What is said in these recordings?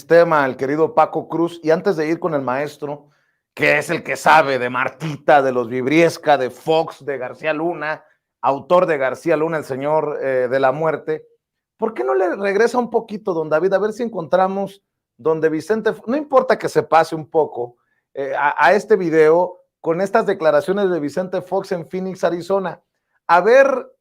sistema al querido Paco Cruz, y antes de ir con el maestro, que es el que sabe de Martita, de los Vibriesca, de Fox, de García Luna, autor de García Luna, el señor de la muerte, ¿por qué no le regresa un poquito, don David? A ver si encontramos donde Vicente, no importa que se pase un poco a este video con estas declaraciones de Vicente Fox en Phoenix, Arizona. A ver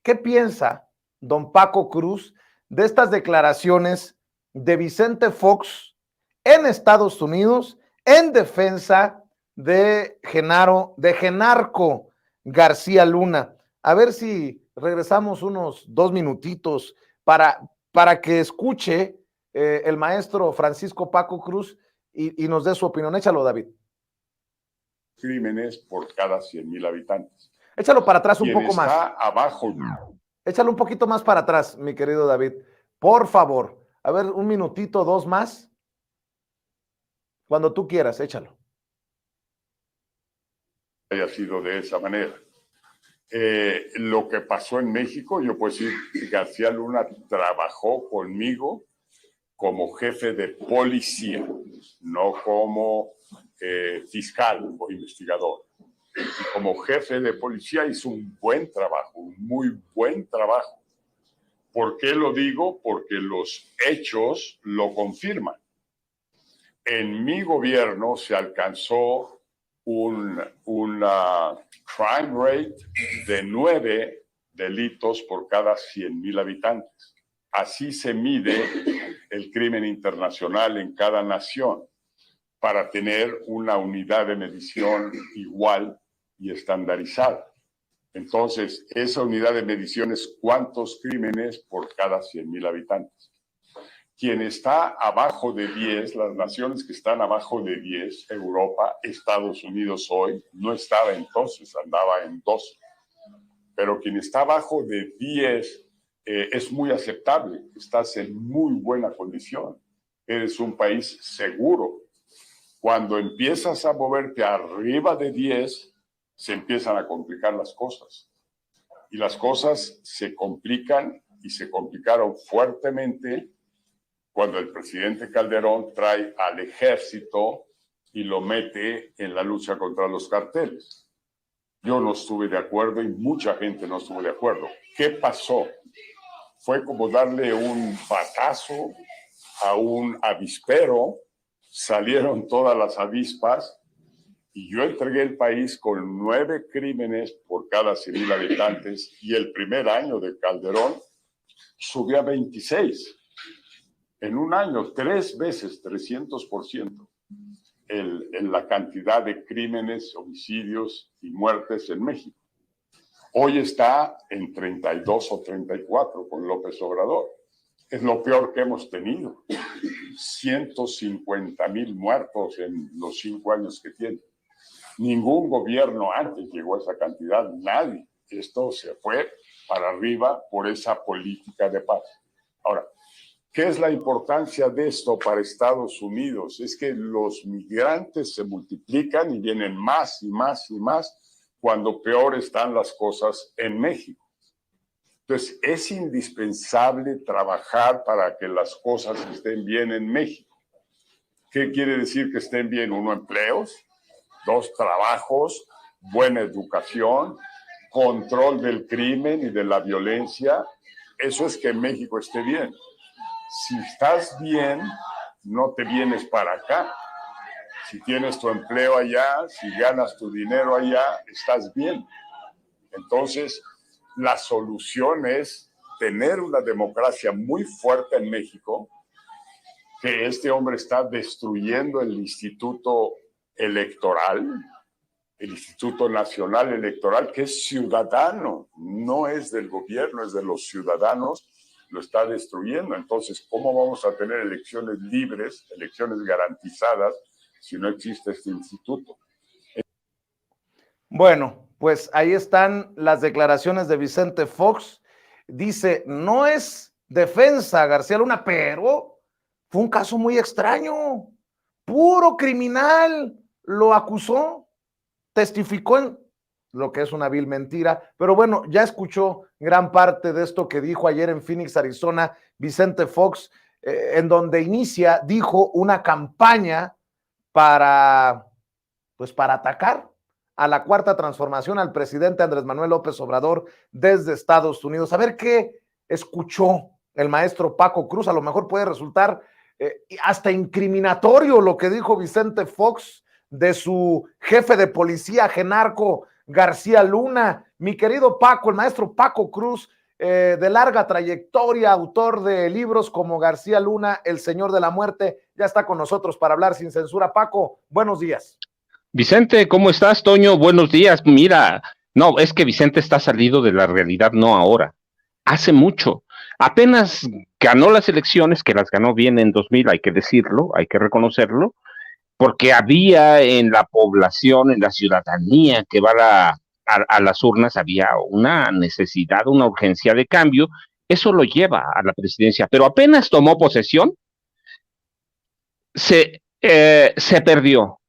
qué piensa don Paco Cruz de estas declaraciones de Vicente Fox en Estados Unidos en defensa de Genarco García Luna. A ver si regresamos unos 2 minutitos para que escuche el maestro Francisco Paco Cruz y nos dé su opinión. Échalo, David. Crímenes por cada 100,000 habitantes. Échalo para atrás un poco más. Está abajo. Échalo un poquito más para atrás, mi querido David. Por favor. A ver, un minutito, 2 más. Cuando tú quieras, échalo. Haya sido de esa manera. Lo que pasó en México, yo puedo decir, García Luna trabajó conmigo como jefe de policía, no como fiscal o investigador. Y como jefe de policía hizo un buen trabajo, un muy buen trabajo. ¿Por qué lo digo? Porque los hechos lo confirman. En mi gobierno se alcanzó una crime rate de 9 delitos por cada 100,000 habitantes. Así se mide el crimen internacional en cada nación para tener una unidad de medición igual y estandarizada. Entonces, esa unidad de medición es cuántos crímenes por cada 100,000 habitantes. Quien está abajo de 10, las naciones que están abajo de 10, Europa, Estados Unidos hoy, no estaba entonces, andaba en 12. Pero quien está abajo de 10 es muy aceptable, estás en muy buena condición, eres un país seguro. Cuando empiezas a moverte arriba de 10, se empiezan a complicar las cosas. Y las cosas se complican y se complicaron fuertemente cuando el presidente Calderón trae al ejército y lo mete en la lucha contra los carteles. Yo no estuve de acuerdo y mucha gente no estuvo de acuerdo. ¿Qué pasó? Fue como darle un batazo a un avispero, salieron todas las avispas y yo entregué el país con 9 crímenes por cada 100,000 habitantes y el primer año de Calderón subió a 26. En un año, 3 veces, 300% en la cantidad de crímenes, homicidios y muertes en México. Hoy está en 32 o 34 con López Obrador. Es lo peor que hemos tenido. 150,000 muertos en los 5 años que tiene. Ningún gobierno antes llegó a esa cantidad, nadie. Esto se fue para arriba por esa política de paz. Ahora, ¿qué es la importancia de esto para Estados Unidos? Es que los migrantes se multiplican y vienen más y más y más cuando peor están las cosas en México. Entonces, es indispensable trabajar para que las cosas estén bien en México. ¿Qué quiere decir que estén bien? 1, empleos, 2, trabajos, buena educación, control del crimen y de la violencia. Eso es que México esté bien. Si estás bien, no te vienes para acá. Si tienes tu empleo allá, si ganas tu dinero allá, estás bien. Entonces, la solución es tener una democracia muy fuerte en México, que este hombre está destruyendo el Instituto Electoral, el Instituto Nacional Electoral, que es ciudadano, no es del gobierno, es de los ciudadanos, lo está destruyendo. Entonces, ¿cómo vamos a tener elecciones libres, elecciones garantizadas, si no existe este instituto? Bueno, pues ahí están las declaraciones de Vicente Fox. Dice, no es defensa García Luna, pero fue un caso muy extraño. Puro criminal lo acusó, testificó en lo que es una vil mentira. Pero bueno, ya escuchó gran parte de esto que dijo ayer en Phoenix, Arizona, Vicente Fox. en donde inicia, dijo, una campaña para atacar a la Cuarta Transformación, al presidente Andrés Manuel López Obrador desde Estados Unidos. A ver qué escuchó el maestro Paco Cruz. A lo mejor puede resultar hasta incriminatorio lo que dijo Vicente Fox de su jefe de policía, Genarco García Luna. Mi querido Paco, el maestro Paco Cruz, de larga trayectoria, autor de libros como García Luna, El Señor de la Muerte, ya está con nosotros para hablar sin censura. Paco, buenos días. Vicente, ¿cómo estás, Toño? Buenos días. Mira, no, es que Vicente está salido de la realidad, no ahora, hace mucho. Apenas ganó las elecciones, que las ganó bien en 2000, hay que decirlo, hay que reconocerlo, porque había en la población, en la ciudadanía que va a las urnas, había una necesidad, una urgencia de cambio. Eso lo lleva a la presidencia, pero apenas tomó posesión, se perdió.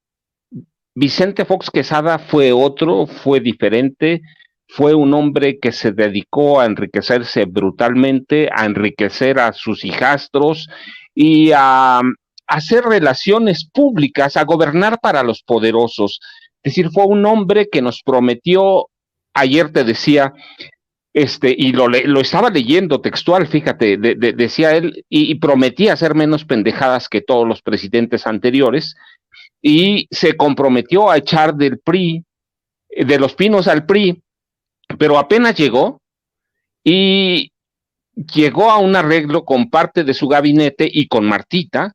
Vicente Fox Quesada fue otro, fue diferente, fue un hombre que se dedicó a enriquecerse brutalmente, a enriquecer a sus hijastros y a hacer relaciones públicas, a gobernar para los poderosos. Es decir, fue un hombre que nos prometió, ayer te decía, y lo estaba leyendo textual, fíjate, decía él, y prometía hacer menos pendejadas que todos los presidentes anteriores, y se comprometió a echar del PRI, de Los Pinos al PRI, pero apenas llegó y llegó a un arreglo con parte de su gabinete y con Martita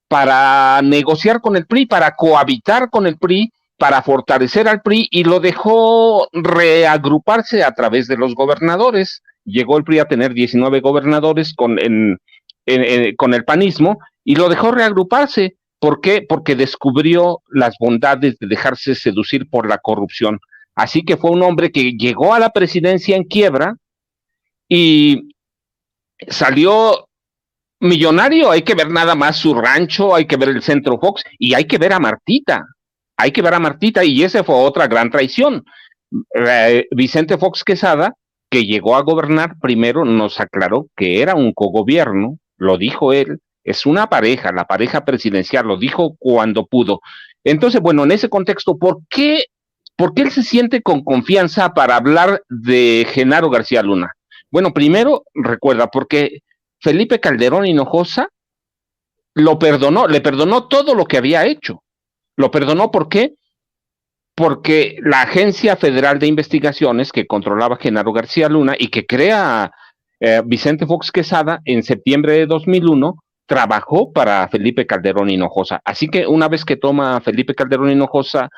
para negociar con el PRI, para cohabitar con el PRI, para fortalecer al PRI, y lo dejó reagruparse a través de los gobernadores. Llegó el PRI a tener 19 gobernadores con el panismo y lo dejó reagruparse. ¿Por qué? Porque descubrió las bondades de dejarse seducir por la corrupción. Así que fue un hombre que llegó a la presidencia en quiebra y salió millonario. Hay que ver nada más su rancho, hay que ver el Centro Fox y hay que ver a Martita. Hay que ver a Martita, y esa fue otra gran traición. Vicente Fox Quesada, que llegó a gobernar, primero nos aclaró que era un cogobierno, lo dijo él, es una pareja, la pareja presidencial, lo dijo cuando pudo. Entonces, bueno, en ese contexto, ¿por qué él se siente con confianza para hablar de Genaro García Luna? Bueno, primero, recuerda, porque Felipe Calderón Hinojosa le perdonó todo lo que había hecho. Lo perdonó, ¿por qué? Porque la Agencia Federal de Investigaciones, que controlaba Genaro García Luna y que crea Vicente Fox Quesada en septiembre de 2001, trabajó para Felipe Calderón Hinojosa. Así que una vez que toma Felipe Calderón Hinojosa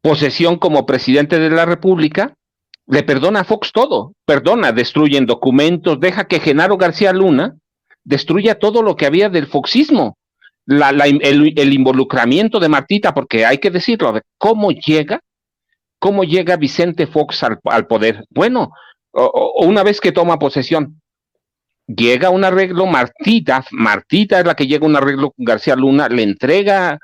posesión como presidente de la República, le perdona a Fox todo, destruyen documentos, deja que Genaro García Luna destruya todo lo que había del foxismo, el involucramiento de Martita, porque hay que decirlo, ¿cómo llega Vicente Fox al poder? Bueno, una vez que toma posesión, llega un arreglo, Martita es la que llega a un arreglo con García Luna, le entrega,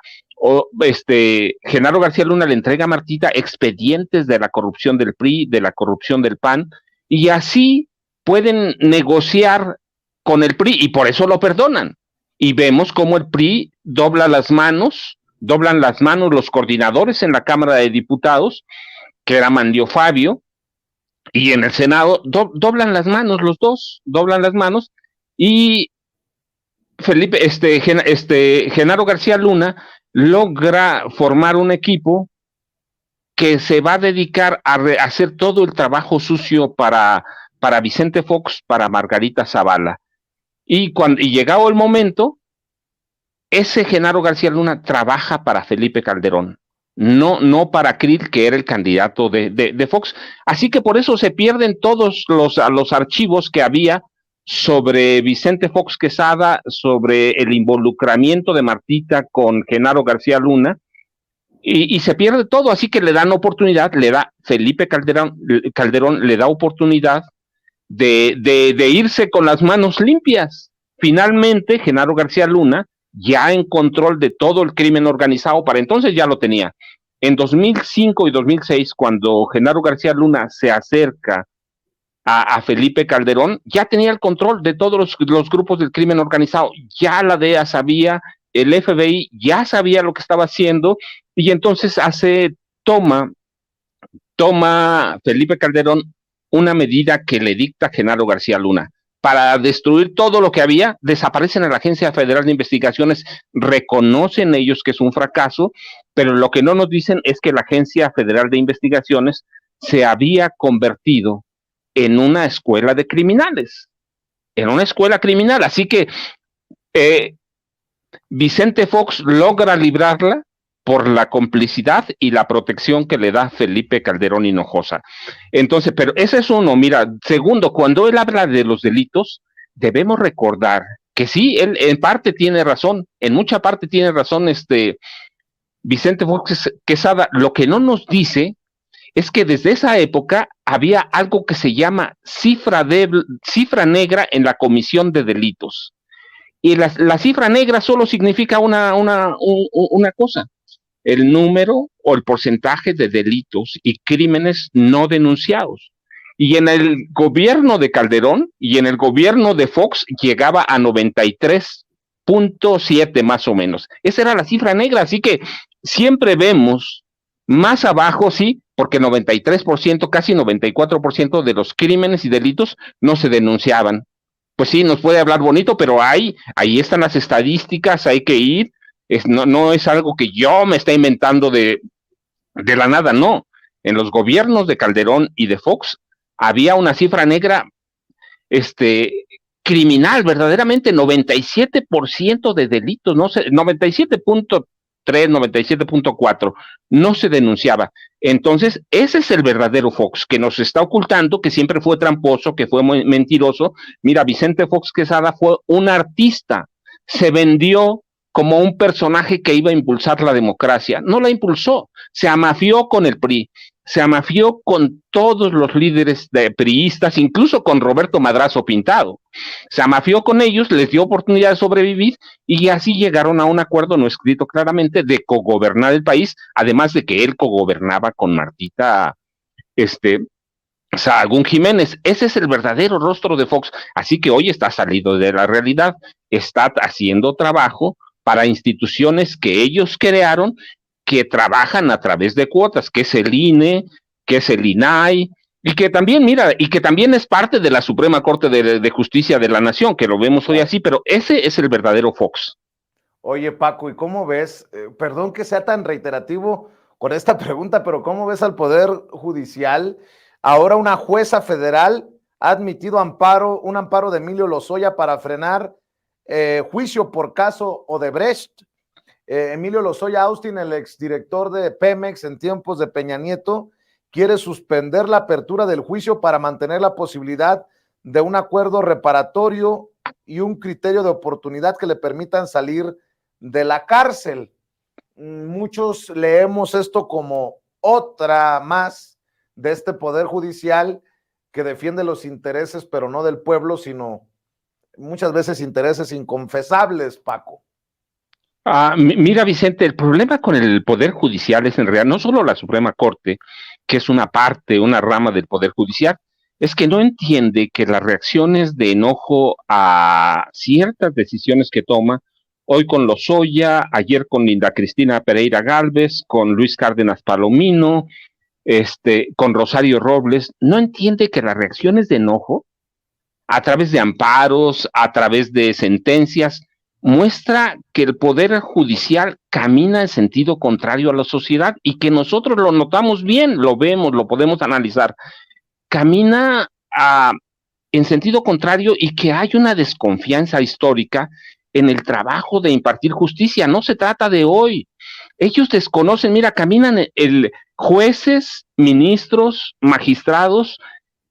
Genaro García Luna le entrega a Martita expedientes de la corrupción del PRI, de la corrupción del PAN, y así pueden negociar con el PRI, y por eso lo perdonan. Y vemos cómo el PRI doblan las manos los coordinadores en la Cámara de Diputados, que era Manlio Fabio, y en el Senado doblan las manos los dos, y Genaro García Luna logra formar un equipo que se va a dedicar a hacer todo el trabajo sucio para Vicente Fox, para Margarita Zavala. Y llegado el momento, ese Genaro García Luna trabaja para Felipe Calderón, no para Krill, que era el candidato de Fox. Así que por eso se pierden todos los archivos que había sobre Vicente Fox Quesada, sobre el involucramiento de Martita con Genaro García Luna, y se pierde todo. Así que le dan oportunidad, Felipe Calderón le da oportunidad de irse con las manos limpias. Finalmente, Genaro García Luna, ya en control de todo el crimen organizado, para entonces ya lo tenía. En 2005 y 2006, cuando Genaro García Luna se acerca a Felipe Calderón, ya tenía el control de todos los grupos del crimen organizado, ya la DEA sabía, el FBI ya sabía lo que estaba haciendo, y entonces toma Felipe Calderón una medida que le dicta Genaro García Luna. Para destruir todo lo que había, desaparecen a la Agencia Federal de Investigaciones, reconocen ellos que es un fracaso, pero lo que no nos dicen es que la Agencia Federal de Investigaciones se había convertido en una escuela de criminales, en una escuela criminal. Así que Vicente Fox logra librarla por la complicidad y la protección que le da Felipe Calderón Hinojosa. Entonces, pero ese es uno. Mira, segundo, cuando él habla de los delitos, debemos recordar que sí, él en parte tiene razón, en mucha parte tiene razón Vicente Fox Quesada. Lo que no nos dice es que desde esa época había algo que se llama cifra negra en la comisión de delitos. Y la cifra negra solo significa una cosa: el número o el porcentaje de delitos y crímenes no denunciados. Y en el gobierno de Calderón y en el gobierno de Fox llegaba a 93.7 más o menos. Esa era la cifra negra, así que siempre vemos más abajo, sí, porque 93%, casi 94% de los crímenes y delitos no se denunciaban. Pues sí, nos puede hablar bonito, pero ahí están las estadísticas, hay que ir. No es algo que yo me esté inventando de la nada, no. En los gobiernos de Calderón y de Fox había una cifra negra criminal, verdaderamente 97% de delitos, 97.3, 97.4, no se denunciaba. Entonces, ese es el verdadero Fox, que nos está ocultando, que siempre fue tramposo, que fue muy mentiroso. Mira, Vicente Fox Quesada fue un artista, se vendió como un personaje que iba a impulsar la democracia. No la impulsó, se amafió con el PRI, se amafió con todos los líderes priistas, incluso con Roberto Madrazo Pintado. Se amafió con ellos, les dio oportunidad de sobrevivir, y así llegaron a un acuerdo no escrito claramente de cogobernar el país, además de que él cogobernaba con Martita Sahagún Jiménez. Ese es el verdadero rostro de Fox. Así que hoy está salido de la realidad, está haciendo trabajo para instituciones que ellos crearon, que trabajan a través de cuotas, que es el INE, que es el INAI, y que también, es parte de la Suprema Corte de Justicia de la Nación, que lo vemos hoy así, pero ese es el verdadero Fox. Oye, Paco, ¿y cómo ves? Perdón que sea tan reiterativo con esta pregunta, pero ¿cómo ves al Poder Judicial? Ahora una jueza federal ha admitido un amparo de Emilio Lozoya para frenar juicio por caso Odebrecht. Emilio Lozoya Austin, el exdirector de Pemex en tiempos de Peña Nieto, quiere suspender la apertura del juicio para mantener la posibilidad de un acuerdo reparatorio y un criterio de oportunidad que le permitan salir de la cárcel. Muchos leemos esto como otra más de este Poder Judicial que defiende los intereses, pero no del pueblo, sino muchas veces intereses inconfesables, Paco. Mira, Vicente, el problema con el Poder Judicial es en realidad no solo la Suprema Corte, que es una rama del Poder Judicial, es que no entiende que las reacciones de enojo a ciertas decisiones que toma, hoy con Lozoya, ayer con Linda Cristina Pereira Gálvez, con Luis Cárdenas Palomino, con Rosario Robles, no entiende que las reacciones de enojo, a través de amparos, a través de sentencias, muestra que el Poder Judicial camina en sentido contrario a la sociedad, y que nosotros lo notamos bien, lo vemos, lo podemos analizar. Camina en sentido contrario, y que hay una desconfianza histórica en el trabajo de impartir justicia. No se trata de hoy. Ellos desconocen, mira, caminan jueces, ministros, magistrados,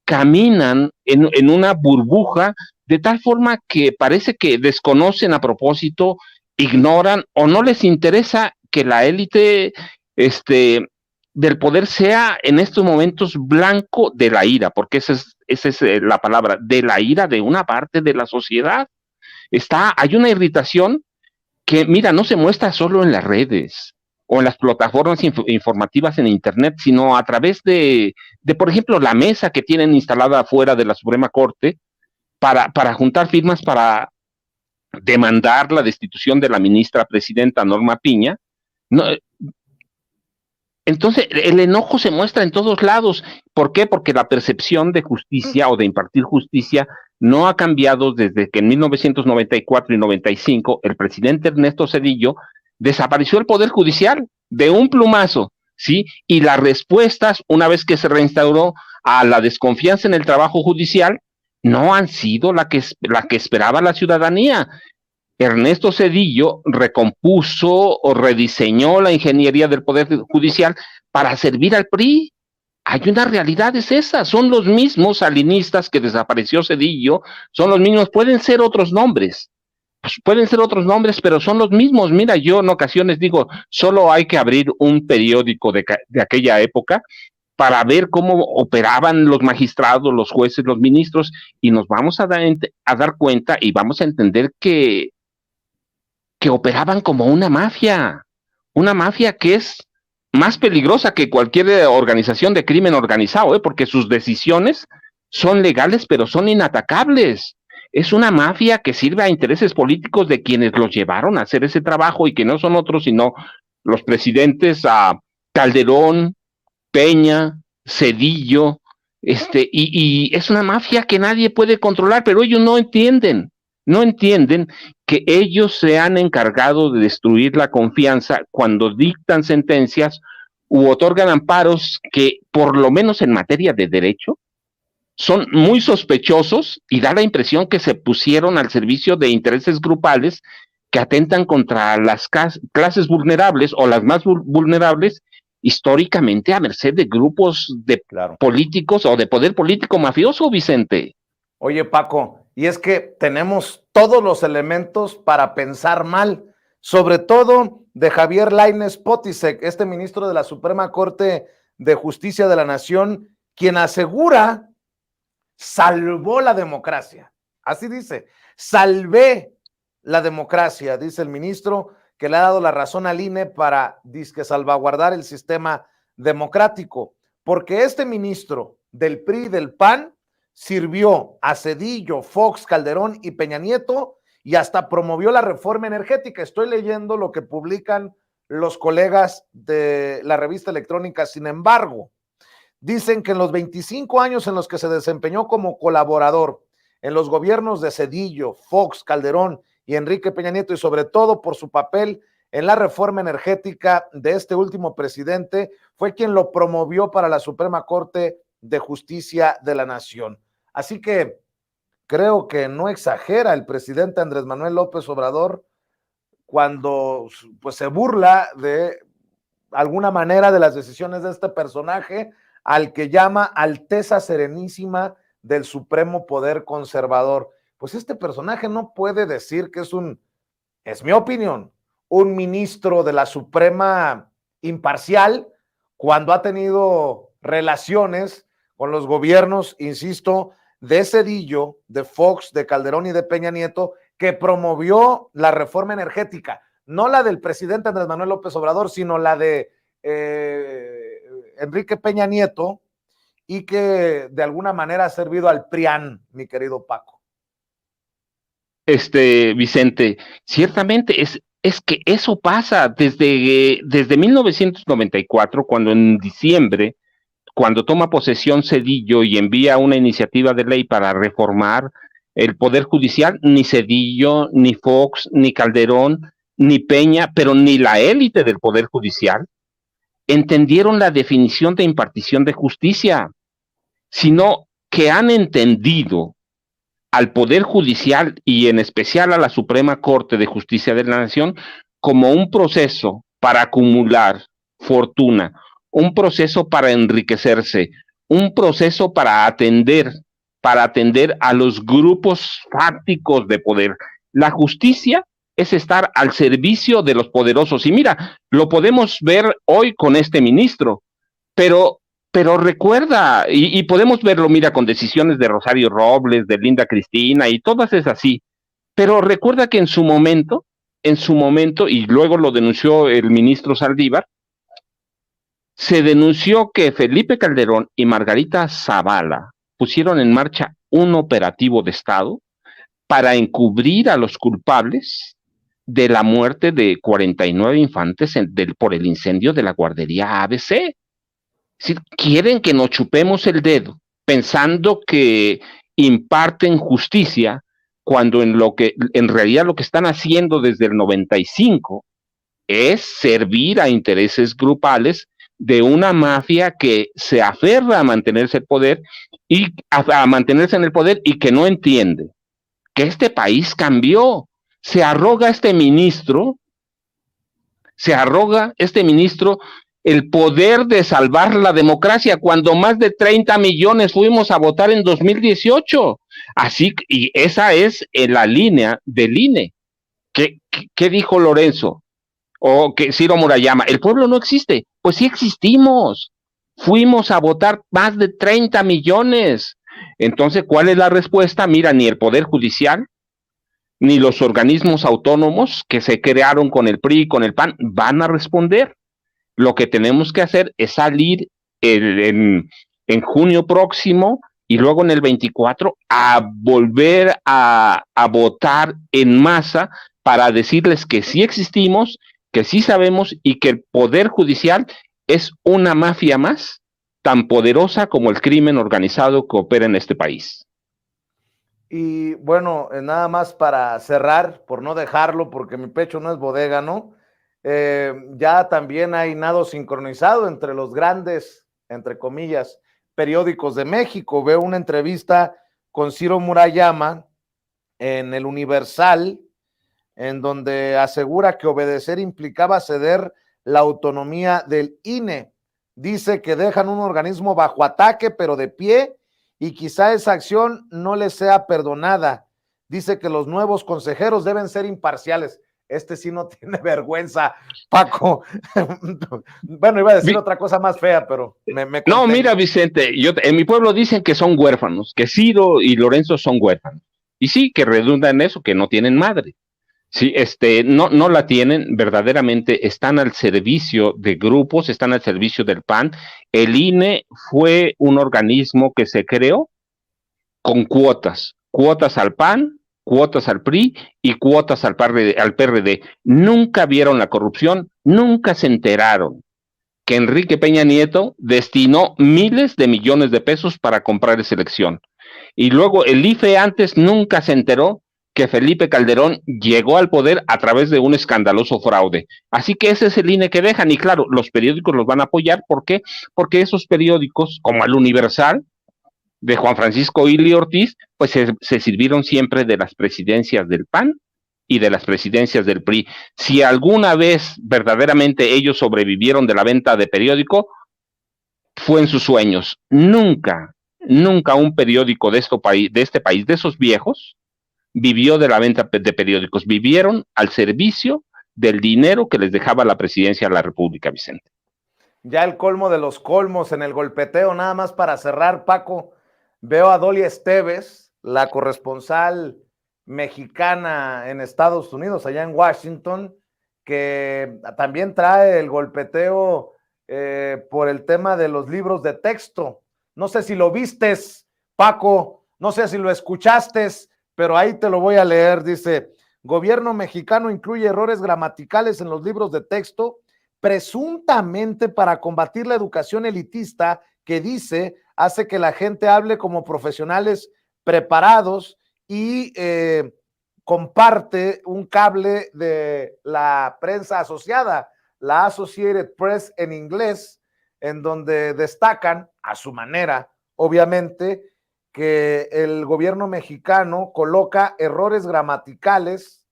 caminan en una burbuja, de tal forma que parece que desconocen a propósito, ignoran o no les interesa que la élite del poder sea en estos momentos blanco de la ira, porque esa es la palabra, de la ira de una parte de la sociedad. Hay una irritación que, mira, no se muestra solo en las redes, o en las plataformas informativas en Internet, sino a través de, por ejemplo, la mesa que tienen instalada afuera de la Suprema Corte para juntar firmas para demandar la destitución de la ministra presidenta Norma Piña. No, entonces, el enojo se muestra en todos lados. ¿Por qué? Porque la percepción de justicia o de impartir justicia no ha cambiado desde que en 1994 y 95 el presidente Ernesto Zedillo desapareció el Poder Judicial de un plumazo, ¿sí? Y las respuestas, una vez que se reinstauró a la desconfianza en el trabajo judicial, no han sido la que esperaba la ciudadanía. Ernesto Zedillo recompuso o rediseñó la ingeniería del Poder Judicial para servir al PRI. Hay una realidad, es esa, son los mismos salinistas que desapareció Zedillo, son los mismos, pueden ser otros nombres, pero son los mismos. Mira, yo en ocasiones digo, solo hay que abrir un periódico de aquella época para ver cómo operaban los magistrados, los jueces, los ministros, y nos vamos a dar cuenta y vamos a entender que operaban como una mafia que es más peligrosa que cualquier organización de crimen organizado, porque sus decisiones son legales, pero son inatacables. Es una mafia que sirve a intereses políticos de quienes los llevaron a hacer ese trabajo y que no son otros sino los presidentes Calderón, Peña, Zedillo, y es una mafia que nadie puede controlar, pero ellos no entienden que ellos se han encargado de destruir la confianza cuando dictan sentencias u otorgan amparos que, por lo menos en materia de derecho, son muy sospechosos y da la impresión que se pusieron al servicio de intereses grupales que atentan contra las clases vulnerables o las más vulnerables, históricamente a merced de grupos de políticos o de poder político mafioso, Vicente. Oye, Paco, y es que tenemos todos los elementos para pensar mal, sobre todo de Javier Lainez Potisek, este ministro de la Suprema Corte de Justicia de la Nación, quien asegura salvó la democracia. Así dice, salvé la democracia, dice el ministro, que le ha dado la razón al INE para dizque salvaguardar el sistema democrático, porque este ministro del PRI y del PAN sirvió a Zedillo, Fox, Calderón y Peña Nieto y hasta promovió la reforma energética. Estoy leyendo lo que publican los colegas de la revista electrónica. Sin embargo, dicen que en los 25 años en los que se desempeñó como colaborador en los gobiernos de Zedillo, Fox, Calderón y Enrique Peña Nieto, y sobre todo por su papel en la reforma energética de este último presidente, fue quien lo promovió para la Suprema Corte de Justicia de la Nación. Así que creo que no exagera el presidente Andrés Manuel López Obrador cuando pues se burla de alguna manera de las decisiones de este personaje al que llama Alteza Serenísima del Supremo Poder Conservador. Pues este personaje no puede decir que es mi opinión, un ministro de la Suprema imparcial cuando ha tenido relaciones con los gobiernos, insisto, de Zedillo, de Fox, de Calderón y de Peña Nieto, que promovió la reforma energética, no la del presidente Andrés Manuel López Obrador, sino la de Enrique Peña Nieto, y que de alguna manera ha servido al PRIAN, mi querido Paco. Vicente, ciertamente es que eso pasa desde 1994, cuando en diciembre, cuando toma posesión Zedillo y envía una iniciativa de ley para reformar el Poder Judicial, ni Zedillo, ni Fox, ni Calderón, ni Peña, pero ni la élite del Poder Judicial entendieron la definición de impartición de justicia, sino que han entendido al Poder Judicial y en especial a la Suprema Corte de Justicia de la Nación como un proceso para acumular fortuna, un proceso para enriquecerse, un proceso para atender a los grupos fácticos de poder. La justicia es estar al servicio de los poderosos. Y mira, lo podemos ver hoy con este ministro, pero recuerda, y podemos verlo, mira, con decisiones de Rosario Robles, de Linda Cristina, y todas es así, pero recuerda que en su momento en su momento, y luego lo denunció el ministro Saldívar, se denunció que Felipe Calderón y Margarita Zavala pusieron en marcha un operativo de Estado para encubrir a los culpables de la muerte de 49 infantes por el incendio de la guardería ABC. Es decir, quieren que nos chupemos el dedo pensando que imparten justicia cuando en realidad lo que están haciendo desde el 95 es servir a intereses grupales de una mafia que se aferra a mantenerse a mantenerse en el poder y que no entiende que este país cambió. Se arroga este ministro el poder de salvar la democracia cuando más de 30 millones fuimos a votar en 2018. Así, y esa es la línea del INE. ¿Qué dijo Lorenzo? O que Ciro Murayama, el pueblo no existe. Pues sí existimos. Fuimos a votar más de 30 millones. Entonces, ¿cuál es la respuesta? Mira, ni el Poder Judicial, ni los organismos autónomos que se crearon con el PRI y con el PAN van a responder. Lo que tenemos que hacer es salir en junio próximo y luego en el 24 a volver a votar en masa para decirles que sí existimos, que sí sabemos y que el Poder Judicial es una mafia más tan poderosa como el crimen organizado que opera en este país. Y bueno, nada más para cerrar, por no dejarlo, porque mi pecho no es bodega, ¿no? Ya también hay nado sincronizado entre los grandes, entre comillas, periódicos de México. Veo una entrevista con Ciro Murayama en el Universal, en donde asegura que obedecer implicaba ceder la autonomía del INE. Dice que dejan un organismo bajo ataque, pero de pie, y quizá esa acción no les sea perdonada. Dice que los nuevos consejeros deben ser imparciales. Este sí no tiene vergüenza, Paco. Bueno, iba a decir otra cosa más fea, pero me no, mira, Vicente, en mi pueblo dicen que son huérfanos, que Ciro y Lorenzo son huérfanos. Y sí, que redunda en eso, que no tienen madre. Sí, no la tienen, verdaderamente están al servicio de grupos, están al servicio del PAN. El INE fue un organismo que se creó con cuotas al PAN, cuotas al PRI y cuotas al PRD. Nunca vieron la corrupción, nunca se enteraron que Enrique Peña Nieto destinó miles de millones de pesos para comprar esa elección. Y luego el IFE antes nunca se enteró que Felipe Calderón llegó al poder a través de un escandaloso fraude. Así que ese es el INE que dejan. Y claro, los periódicos los van a apoyar. ¿Por qué? Porque esos periódicos, como el Universal, de Juan Francisco Ili Ortiz, pues se sirvieron siempre de las presidencias del PAN y de las presidencias del PRI. Si alguna vez verdaderamente ellos sobrevivieron de la venta de periódico, fue en sus sueños. Nunca un periódico de este país, de esos viejos, vivió de la venta de periódicos. Vivieron al servicio del dinero que les dejaba la presidencia de la República, Vicente. Ya el colmo de los colmos en el golpeteo, nada más para cerrar, Paco. Veo a Dolly Esteves, la corresponsal mexicana en Estados Unidos, allá en Washington, que también trae el golpeteo por el tema de los libros de texto. No sé si lo vistes, Paco, no sé si lo escuchaste, pero ahí te lo voy a leer. Dice: gobierno mexicano incluye errores gramaticales en los libros de texto, presuntamente para combatir la educación elitista que dice hace que la gente hable como profesionales preparados y comparte un cable de la prensa asociada, la Associated Press en inglés, en donde destacan a su manera, obviamente, que el gobierno mexicano coloca errores gramaticales,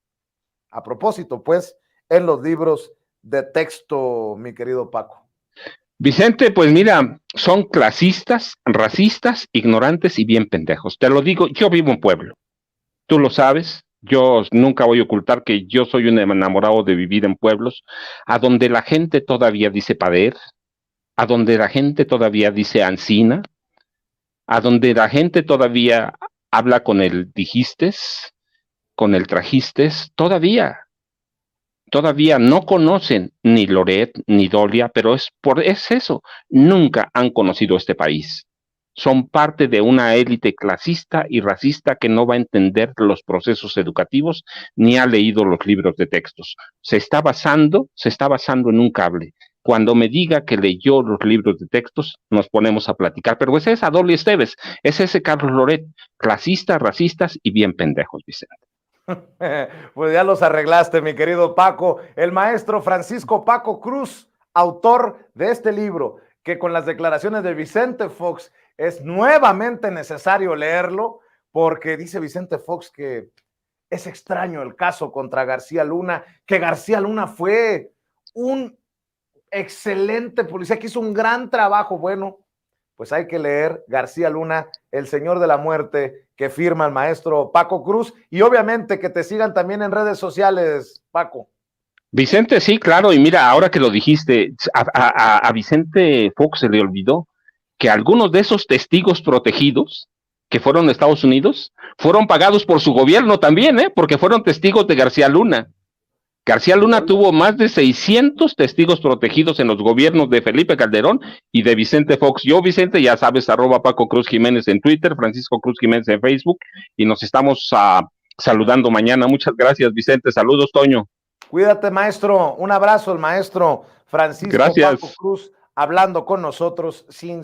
a propósito, pues, en los libros de texto, mi querido Paco. Vicente, pues mira, son clasistas, racistas, ignorantes y bien pendejos. Te lo digo, yo vivo en pueblo. Tú lo sabes, yo nunca voy a ocultar que yo soy un enamorado de vivir en pueblos, a donde la gente todavía dice pader, a donde la gente todavía dice ancina, a donde la gente todavía habla con el dijistes, con el trajistes, todavía. todavía no conocen ni Loret ni Dolia, pero es eso, nunca han conocido este país. Son parte de una élite clasista y racista que no va a entender los procesos educativos ni ha leído los libros de textos. Se está basando en un cable. Cuando me diga que leyó los libros de textos, nos ponemos a platicar. Pero es esa Dolly Esteves, es ese Carlos Loret, clasistas, racistas y bien pendejos, Vicente. Pues ya los arreglaste, mi querido Paco. El maestro Francisco Paco Cruz, autor de este libro, que con las declaraciones de Vicente Fox es nuevamente necesario leerlo, porque dice Vicente Fox que es extraño el caso contra García Luna, que García Luna fue un excelente policía, que hizo un gran trabajo. Bueno, pues hay que leer García Luna, El Señor de la Muerte, que firma el maestro Paco Cruz, y obviamente que te sigan también en redes sociales, Paco. Vicente, sí, claro, y mira, ahora que lo dijiste, a Vicente Fox se le olvidó que algunos de esos testigos protegidos que fueron a Estados Unidos fueron pagados por su gobierno también, porque fueron testigos de García Luna. García Luna tuvo más de 600 testigos protegidos en los gobiernos de Felipe Calderón y de Vicente Fox. Yo, Vicente, ya sabes, @Paco Cruz Jiménez en Twitter, Francisco Cruz Jiménez en Facebook, y nos estamos saludando mañana. Muchas gracias, Vicente. Saludos, Toño. Cuídate, maestro. Un abrazo, el maestro Francisco Gracias. Paco Cruz, hablando con nosotros sin